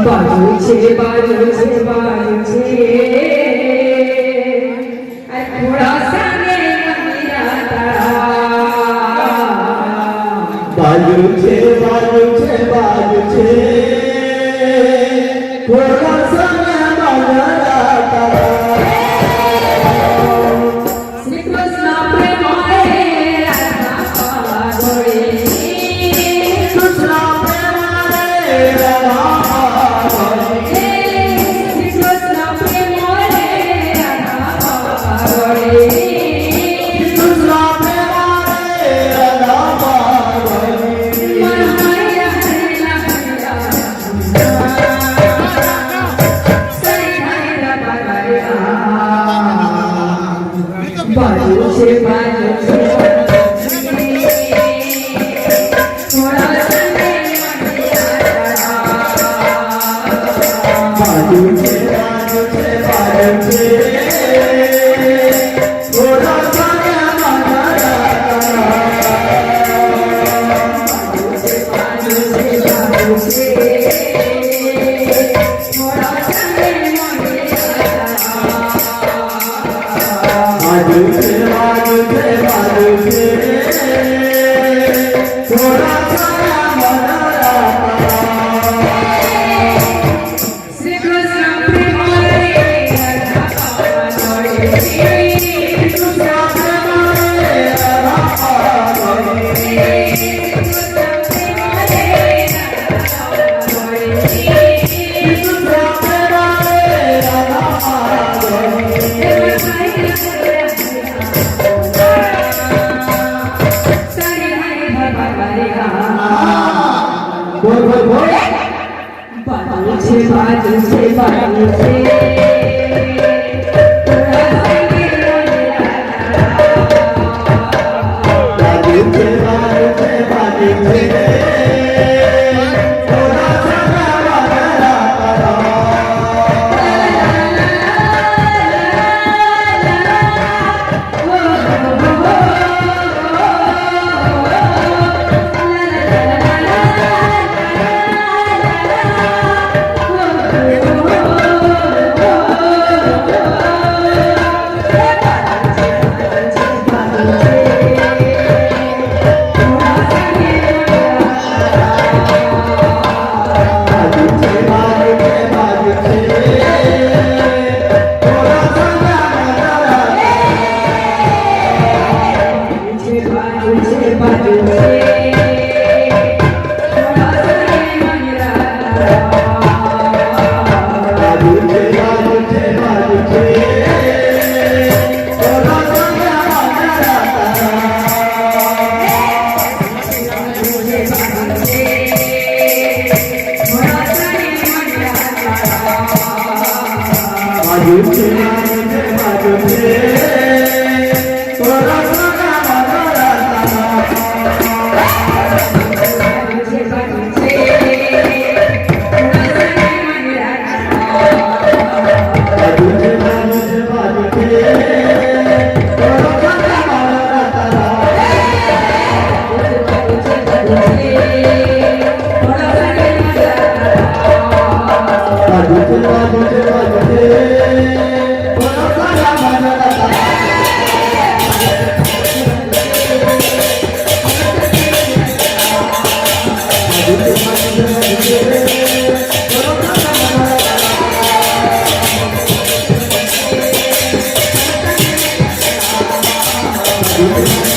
बाजूचे बाजूचे बाजूचे थोडासा बाजूचे बाजूचे बाजूचे थोडासा श्रीकृष्ण प्रेमाळे राधा पाडोळे कृष्ण प्रेमाळे राधा पाडोळे श्रीकृष्ण प्रेमाळे राधा पाडोळे कृष्ण प्रेमाळे राधा पाडोळे बाजूचे बाजूचे बाजूचे बाजूचे बाजूचे थोडासा बाजूचे बाजूचे बाजूचे थोडासा श्रीकृष्ण प्रेमाळे राधा पाडोळे कृष्ण प्रेमाळे राधा पाडोळे कृष्ण प्रेमाळे राधा पाडोळे बोल बोल बोल बाजूचे बाजूचे बाजूचे बाजूचे बाजूचे बाजूचे थोडासा बाजूचे बाजूचे बाजूचे थोडासा बाजूचे बाजूचे बाजूचे बाजूचे बाजूचे बाजूचे Thank you.